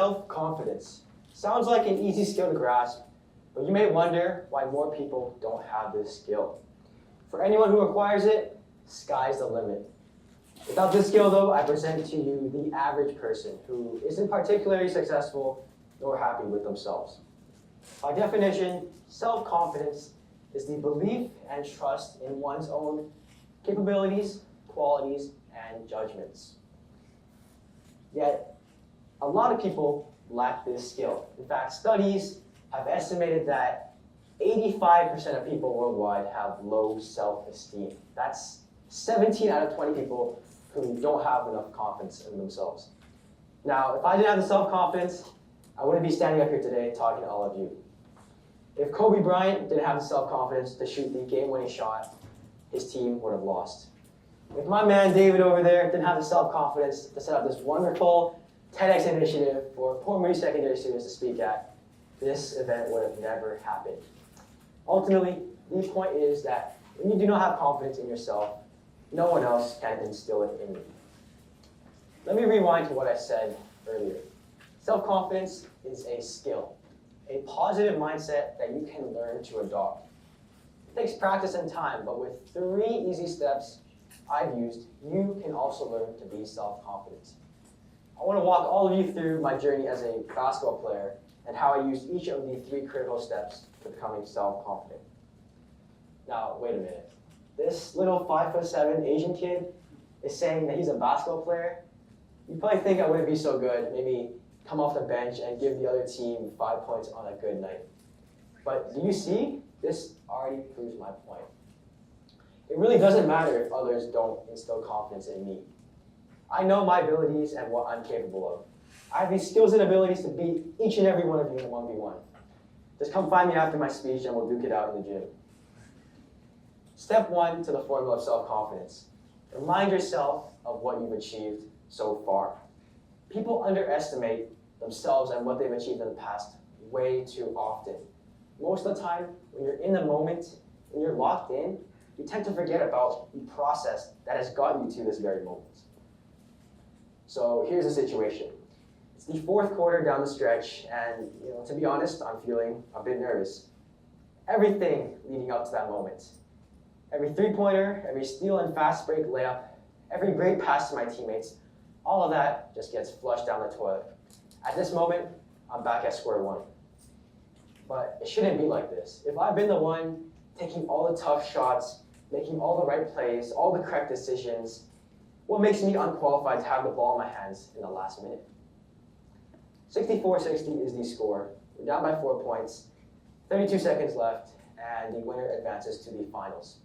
Self-confidence. Sounds like an easy skill to grasp, but you may wonder why more people don't have this skill. For anyone who acquires it, sky's the limit. Without this skill, though, I present to you the average person who isn't particularly successful nor happy with themselves. By definition, self-confidence is the belief and trust in one's own capabilities, qualities, and judgments. Yet, a lot of people lack this skill. In fact, studies have estimated that 85% of people worldwide have low self-esteem. That's 17 out of 20 people who don't have enough confidence in themselves. Now, if I didn't have the self-confidence, I wouldn't be standing up here today talking to all of you. If Kobe Bryant didn't have the self-confidence to shoot the game-winning shot, his team would have lost. If my man David over there didn't have the self-confidence to set up this wonderful TEDx initiative for Port Moody Secondary students to speak at, this event would have never happened. Ultimately, the point is that when you do not have confidence in yourself, no one else can instill it in you. Let me rewind to what I said earlier. Self-confidence is a skill, a positive mindset that you can learn to adopt. It takes practice and time, but with 3 easy steps I've used, you can also learn to be self-confident. I want to walk all of you through my journey as a basketball player and how I used each of the 3 critical steps to becoming self-confident. Now, wait a minute. This little 5'7" Asian kid is saying that he's a basketball player? You probably think I wouldn't be so good, maybe come off the bench and give the other team 5 points on a good night. But do you see? This already proves my point. It really doesn't matter if others don't instill confidence in me. I know my abilities and what I'm capable of. I have these skills and abilities to beat each and every one of you in a 1v1. Just come find me after my speech and we'll duke it out in the gym. Step 1 to the formula of self-confidence. Remind yourself of what you've achieved so far. People underestimate themselves and what they've achieved in the past way too often. Most of the time, when you're in the moment, when you're locked in, you tend to forget about the process that has gotten you to this very moment. So here's the situation. It's the 4th quarter down the stretch, and to be honest, I'm feeling a bit nervous. Everything leading up to that moment. Every 3-pointer, every steal and fast break layup, every great pass to my teammates, all of that just gets flushed down the toilet. At this moment, I'm back at square one. But it shouldn't be like this. If I've been the one taking all the tough shots, making all the right plays, all the correct decisions, what makes me unqualified to have the ball in my hands in the last minute? 64-60 is the score. We're down by 4 points, 32 seconds left, and the winner advances to the finals.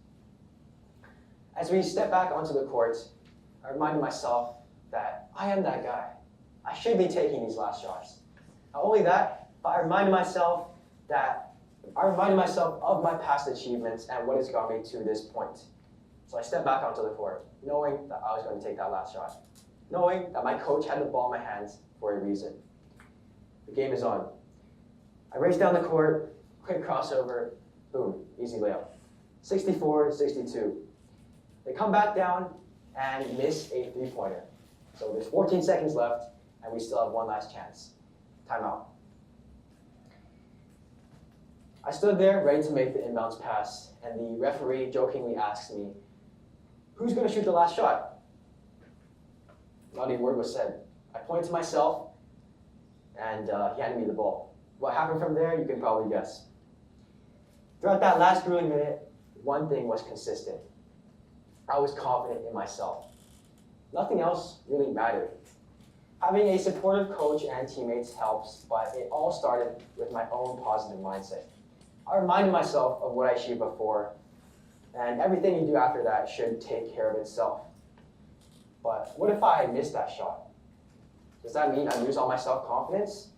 As we step back onto the court, I reminded myself that I am that guy. I should be taking these last shots. Not only that, but I reminded myself of my past achievements and what has got me to this point. So I stepped back onto the court, knowing that I was going to take that last shot, knowing that my coach had the ball in my hands for a reason. The game is on. I race down the court, quick crossover, boom, easy layup. 64-62. They come back down and miss a 3-pointer. So there's 14 seconds left, and we still have one last chance. Timeout. I stood there ready to make the inbounds pass, and the referee jokingly asked me, "Who's going to shoot the last shot?" Not a word was said. I pointed to myself, and he handed me the ball. What happened from there, you can probably guess. Throughout that last grueling minute, one thing was consistent. I was confident in myself. Nothing else really mattered. Having a supportive coach and teammates helps, but it all started with my own positive mindset. I reminded myself of what I achieved before, and everything you do after that should take care of itself. But what if I missed that shot? Does that mean I lose all my self-confidence?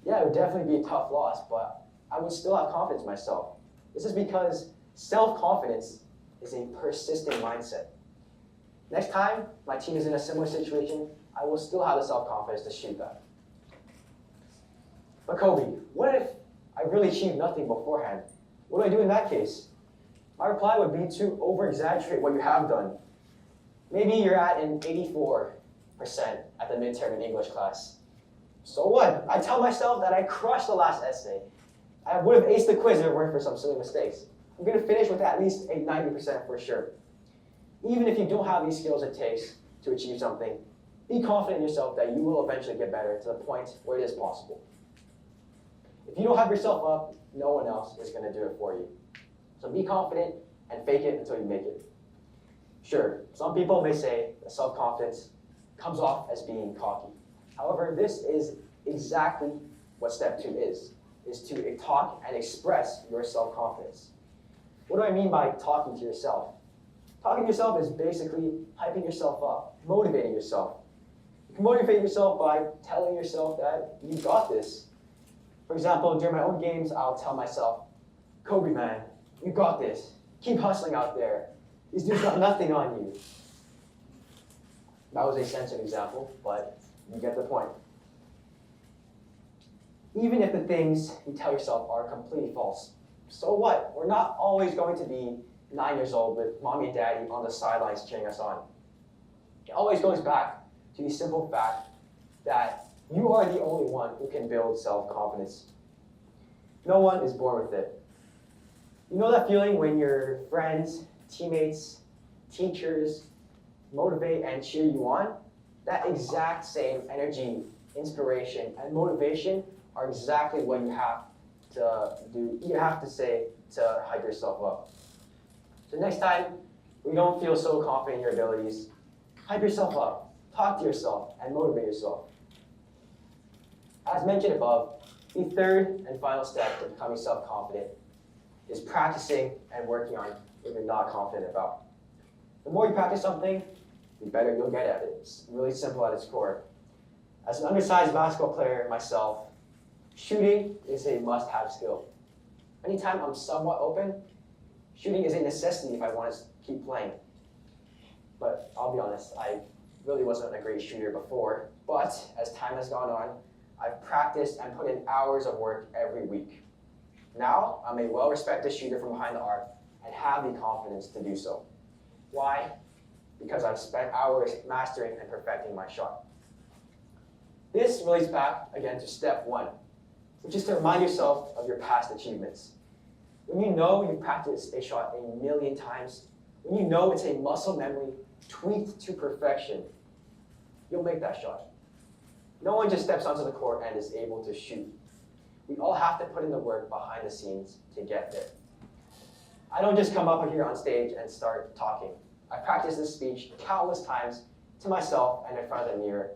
Yeah, it would definitely be a tough loss, but I would still have confidence in myself. This is because self-confidence is a persistent mindset. Next time my team is in a similar situation, I will still have the self-confidence to shoot that. But Kobe, what if I really achieved nothing beforehand? What do I do in that case? My reply would be to over-exaggerate what you have done. Maybe you're at an 84% at the midterm in English class. So what? I tell myself that I crushed the last essay. I would have aced the quiz if it weren't for some silly mistakes. I'm going to finish with at least a 90% for sure. Even if you don't have these skills it takes to achieve something, be confident in yourself that you will eventually get better to the point where it is possible. If you don't hype yourself up, no one else is going to do it for you. So be confident and fake it until you make it. Sure, some people may say that self-confidence comes off as being cocky. However, this is exactly what step 2 is to talk and express your self-confidence. What do I mean by talking to yourself? Talking to yourself is basically hyping yourself up, motivating yourself. You can motivate yourself by telling yourself that you got this. For example, during my own games, I'll tell myself, Kobe, man, you got this. Keep hustling out there. These dudes got nothing on you. That was a censored example, but you get the point. Even if the things you tell yourself are completely false, so what? We're not always going to be 9 years old with mommy and daddy on the sidelines cheering us on. It always goes back to the simple fact that you are the only one who can build self-confidence. No one is born with it. You know that feeling when your friends, teammates, teachers motivate and cheer you on? That exact same energy, inspiration, and motivation are exactly what you have to do. You have to say to hype yourself up. So next time when you don't feel so confident in your abilities, hype yourself up, talk to yourself, and motivate yourself. As mentioned above, the third and final step to becoming self-confident is practicing and working on what you're not confident about. The more you practice something, the better you'll get at it. It's really simple at its core. As an undersized basketball player myself, shooting is a must-have skill. Anytime I'm somewhat open, shooting is a necessity if I want to keep playing. But I'll be honest, I really wasn't a great shooter before, but as time has gone on, I've practiced and put in hours of work every week. Now, I'm a well-respected shooter from behind the arc and have the confidence to do so. Why? Because I've spent hours mastering and perfecting my shot. This relates back again to step 1, which is to remind yourself of your past achievements. When you know you've practiced a shot a million times, when you know it's a muscle memory tweaked to perfection, you'll make that shot. No one just steps onto the court and is able to shoot. We all have to put in the work behind the scenes to get there. I don't just come up here on stage and start talking. I practiced this speech countless times to myself and in front of the mirror.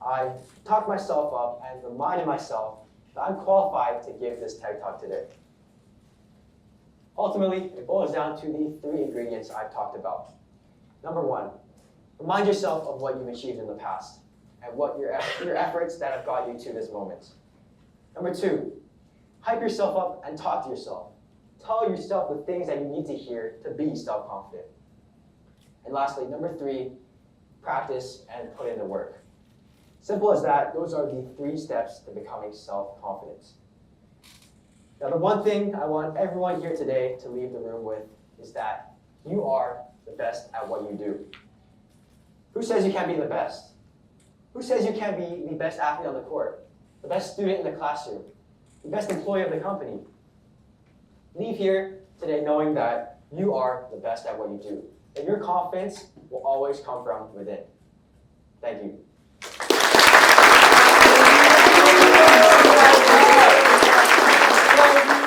I talked myself up and reminded myself that I'm qualified to give this TED Talk today. Ultimately, it boils down to the 3 ingredients I've talked about. Number 1, remind yourself of what you've achieved in the past and what your efforts that have got you to this moment. Number 2, hype yourself up and talk to yourself. Tell yourself the things that you need to hear to be self-confident. And lastly, number 3, practice and put in the work. Simple as that, those are the 3 steps to becoming self-confident. Now, the one thing I want everyone here today to leave the room with is that you are the best at what you do. Who says you can't be the best? Who says you can't be the best athlete on the court, the best student in the classroom, the best employee of the company? Leave here today knowing that you are the best at what you do, and your confidence will always come from within. Thank you.